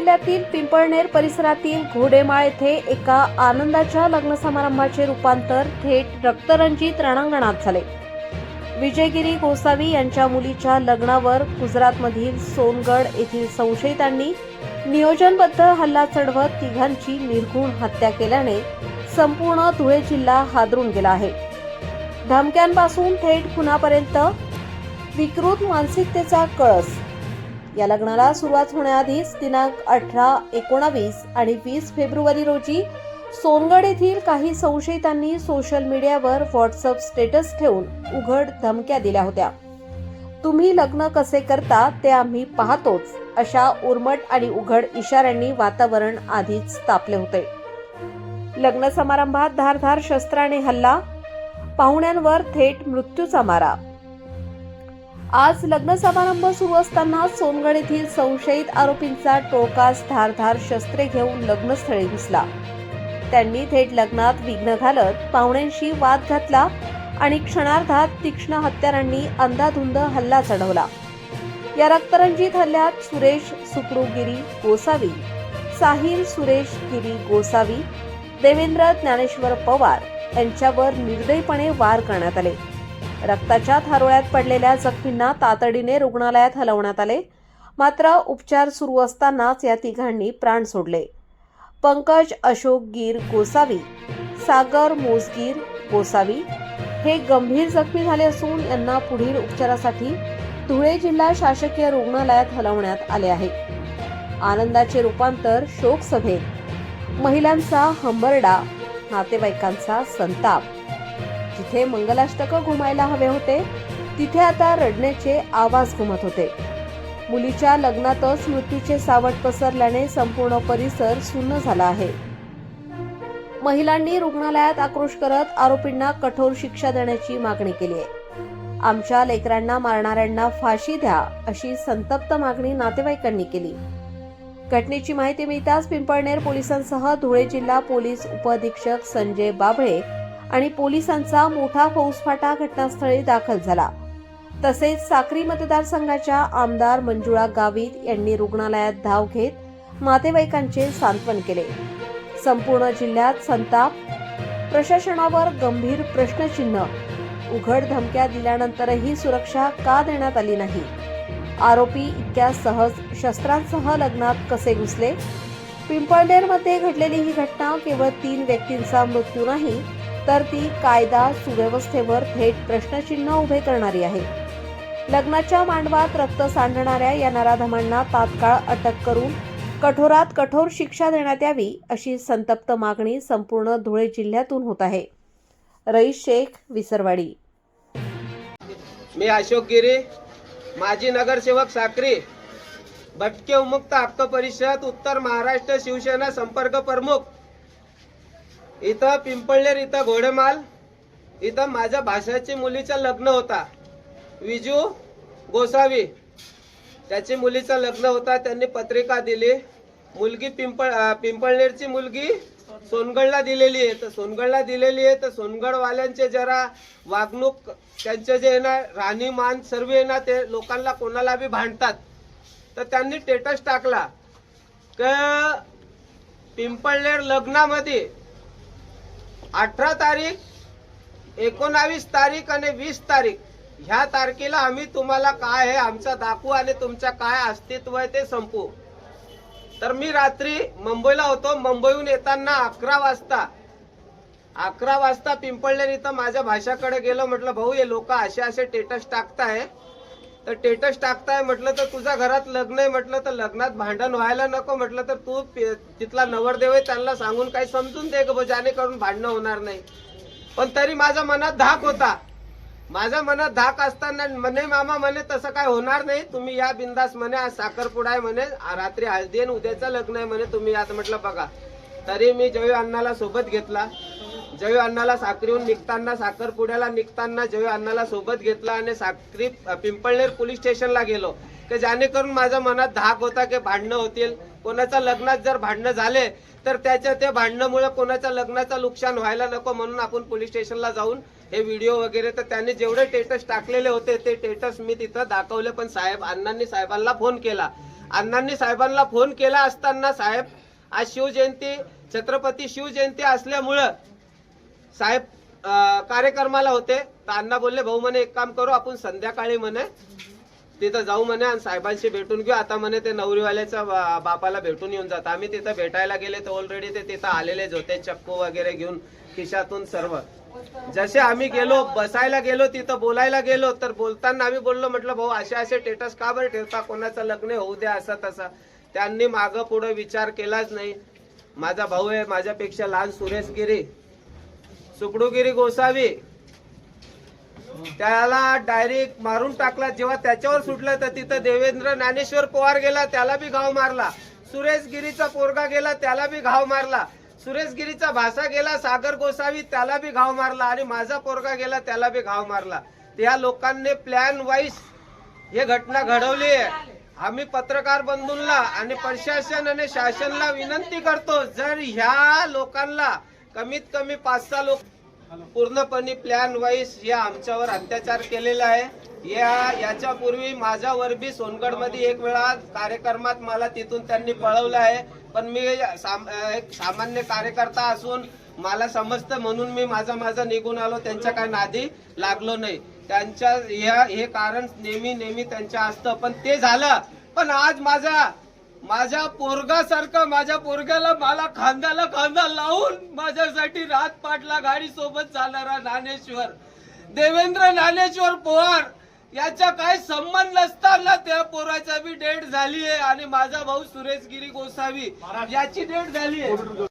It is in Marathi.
जिल्ह्यातील पिंपळनेर परिसरातील घोडेमाळ येथे एका आनंदाच्या लग्न समारंभाचे रूपांतर थेट रक्तरंजित रणांगणात झाले। विजयगिरी गोसावी यांच्या मुलीच्या लग्नावर गुजरातमधील सोनगड येथील संशयितांनी नियोजनबद्ध हल्ला चढवत तिघांची निर्घृण हत्या केल्याने संपूर्ण धुळे जिल्हा हादरून गेला आहे। धमक्यांपासून थेट खुनापर्यंत विकृत मानसिकतेचा कळस। या लग्नाला सुरुवात होण्याआधीच दिनांक 18, 19 आणि 20 फेब्रुवारी रोजी सोनगड येथील काही संशयितांनी सोशल मीडियावर व्हॉट्सअप स्टेटस ठेवून उघड धमक्या दिल्या होत्या। तुम्ही लग्न कसे करता ते आम्ही पाहतोच, अशा उर्मट आणि उघड इशाऱ्यांनी वातावरण आधीच तापले होते। लग्न समारंभात धारधार शस्त्राने हल्ला, पाहुण्यांवर थेट मृत्यूचा मारा। आज लग्न समारंभ सुरू असताना सोनगड येथील संशयित आरोपींचा टोळकाच धारधार शस्त्रे घेऊन लग्नस्थळी घुसला। त्यांनी थेट लग्नात विघ्न घालत पाहुण्यांशी वाद घातला आणि क्षणार्धात तीक्ष्ण हत्यारांनी अंधाधुंद हल्ला चढवला। या रक्तरंजित हल्ल्यात सुरेश सुकडूगिरी गोसावी, साहिल सुरेश गिरी गोसावी, देवेंद्र ज्ञानेश्वर पवार यांच्यावर निर्दयीपणे वार करण्यात आले। रक्ताच्या थारोळ्यात पडलेल्या जखमींना तातडीने रुग्णालयात हलवण्यात आले, मात्र उपचार सुरू असतानाच या तिघांनी प्राण सोडले। पंकज अशोक गिर गोसावी, सागर मोसगीर गोसावी हे गंभीर जखमी झाले असून यांना पुढील उपचारासाठी धुळे जिल्हा शासकीय रुग्णालयात हलवण्यात आले आहे। आनंदाचे रूपांतर शोक सभेत, महिलांचा हंबरडा, नातेवाईकांचा संताप। जिथे मंगलाष्टक घुमायला हवे होते तिथे आता रडण्याचे आवाज घुमत होते। मुलीच्या लग्नातच मृत्यूचे सावट पसरल्याने संपूर्ण परिसर सुन्न झाला आहे। महिलांनी रुग्णालयात आक्रोश करत आरोपींना कठोर शिक्षा देण्याची मागणी केली आहे। आमच्या लेकरांना मारणाऱ्यांना फाशी द्या, अशी संतप्त मागणी नातेवाईकांनी केली। घटनेची माहिती मिळताच पिंपळनेर पोलिसांसह धुळे जिल्हा पोलीस उपअधीक्षक संजय बाबळे आणि पोलिसांचा मोठा फौजफाटा घटनास्थळी दाखल झाला। तसेच साक्री मतदारसंघाच्या आमदार मंजुळा गावित यांनी रुग्णालयात धाव घेत नातेवाईकांचे सांत्वन केले। संपूर्ण जिल्ह्यात संताप, प्रशासनावर गंभीर प्रश्नचिन्ह। उघड धमक्या दिल्यानंतरही सुरक्षा का देण्यात आली नाही? आरोपी इतक्या सहज शस्त्रांसह लग्नात कसे घुसले? पिंपळनेरमध्ये घडलेली ही घटना केवळ 3 व्यक्तींचा मृत्यू नाही, तर ती कायदा सुव्यवस्थेवर थेट प्रश्नचिन्ह उभे करणारी आहे। लग्नाच्या मांडवात रक्त सांडणाऱ्या या नराधमांना तात्काळ अटक करून कठोरात कठोर शिक्षा देण्यात यावी, अशी संतप्त मागणी संपूर्ण धुळे जिल्ह्यातून होत आहे। रईस शेख, विसरवाडी। मी अशोक गिरी, माजी नगरसेवक साक्री, भटके उन्मुक्त हक्क परिषद उत्तर महाराष्ट्र शिवसेना संपर्क प्रमुख। इथं पिंपळनेर इथं घोडेमाल इथं माझ्या भाषाची मुलीचं लग्न होता। विजू गोसावी त्याची मुलीचं लग्न होता। त्यांनी पत्रिका दिली। मुलगी पिंपळनेरची मुलगी सोनगडला दिलेली आहे। तर सोनगडला दिलेली आहे तर सोनगडवाल्यांचे जरा वागणूक, त्यांचे जे ना राहणीमान सर्व आहे ना, ते लोकांना कोणाला बी भांडतात। तर त्यांनी स्टेटस टाकला की पिंपळनेर लग्नामध्ये 18 तारीख, 19 तारीख आणि 20 तारीख ह्या तारखेला आम्ही तुम्हाला काय आहे आमचा दाखवू आणि तुमचा काय अस्तित्व आहे ते संपू। तर मी रात्री मुंबईला होतो। मुंबईहून येताना 11 वाजता पिंपळनेर इथं माझ्या भाषाकडे गेलो। म्हटलं भाऊ, हे लोक असे स्टेटस टाकताय, तर स्टेटस टाकताय म्हटलं तर तुझ्या घरात लग्न आहे म्हटलं तर लग्नात भांडण व्हायला नको म्हटलं तर तू तिथला नवरदेव आहे त्यांना सांगून काही समजून दे ग, जेणेकरून भांडणं होणार नाही। पण तरी माझ्या मनात धाक होता। माझ्या मनात धाक असताना म्हणे मामा म्हणे तसं काय होणार नाही, तुम्ही या बिंदास म्हणे, आज साखरपुडा आहे म्हणे, रात्री हळदी आणि उद्याचं लग्न आहे म्हणे, तुम्ही यात म्हटलं बघा। तरी मी जयू अण्णाला सोबत घेतला। जयू अण्णाला साक्रीहून निघताना, साखरपुड्याला निघताना जयू अण्णाला सोबत घेतला आणि साक्री पिंपळनेर पोलीस स्टेशनला गेलो की जेणेकरून माझ्या मनात धाक होता की भांडणं होतील। कोणाच्या लग्नात जर भांडणं झाले तर त्याच्या त्या भांडणामुळे कोणाच्या लग्नाचं नुकसान व्हायला नको, म्हणून आपण पोलीस स्टेशनला जाऊन हे व्हिडिओ वगैरे तर त्यांनी जेवढे स्टेटस टाकलेले होते ते स्टेटस मी तिथं दाखवले। पण साहेब अण्णांनी साहेबांना फोन केला अण्णांनी साहेबांना फोन केला असताना साहेब आज शिवजयंती छत्रपती शिवजयंती असल्यामुळं साहेब कार्यक्रमाला होते. तर अण्णा बोलले भाऊ म्हणे एक काम करू आपण संध्याकाळी म्हणे तिथं जाऊ म्हणे आणि साहेबांशी भेटून घेऊ. आता म्हणे ते नवरीवाल्याच्या बापाला भेटून येऊन जात. आम्ही तिथं भेटायला गेले तर ऑलरेडी ते तिथं आलेलेच होते चक्कू वगैरे घेऊन खिशातून सर्व. जसे आम्ही गेलो बसायला गेलो तिथं बोलायला गेलो तर बोलताना आम्ही बोललो म्हटलं भाऊ असे असे स्टेटस का बरं ठेवता कोणाचं लग्न होऊ द्या असं तसं. त्यांनी मागं पुढे विचार केलाच नाही. माझा भाऊ आहे माझ्यापेक्षा लहान सुरेश गिरी सुकडूगिरी गोसावी त्याला डायरेक्ट मारून टाकला. जेव्हा त्याच्यावर सुटलं तर तिथं देवेंद्र ज्ञानेश्वर पवार गेला त्याला बी घाव मारला. सुरेश गिरीचा पोरगा गेला त्याला बी घाव मारला. सुरेश गिरीचा भाषा गेला सागर गोसावी त्याला बी घाव मारला आणि माझा पोरगा गेला त्याला बी घाव मारला. त्या लोकांनी प्लॅन वाईज हे घटना घडवली आहे. आम्ही पत्रकार बंधूंना आणि प्रशासन आणि शासनाला विनंती करतो जर ह्या लोकांना कमीत कमी 5-6 लोक पूर्णपणे प्लॅन वाईज या आमच्यावर अत्याचार केलेला आहे. याच्यापूर्वी माझ्यावर बी सोनगडमध्ये एक वेळा कार्यक्रमात मला तिथून त्यांनी पळवलं आहे. पण मी एक सामान्य कार्यकर्ता असून मला समजतं म्हणून मी माझा निघून आलो. त्यांच्या काय नादी लागलो नाही. त्यांच्या हे कारण नेहमी त्यांच्या असतं पण ते झालं. पण आज माझ्या पोरगासारखं माझ्या पोरग्याला मला खांद्याला खांदा लावून माझ्यासाठी रात पाटला गाडी सोबत चालणारा ज्ञानेश्वर देवेंद्र ज्ञानेश्वर पवार याचा काय संबंध नसताना त्या पोराचा बी डेट झाली आहे आणि माझा भाऊ सुरेश गिरी गोसावी याची डेट झाली आहे.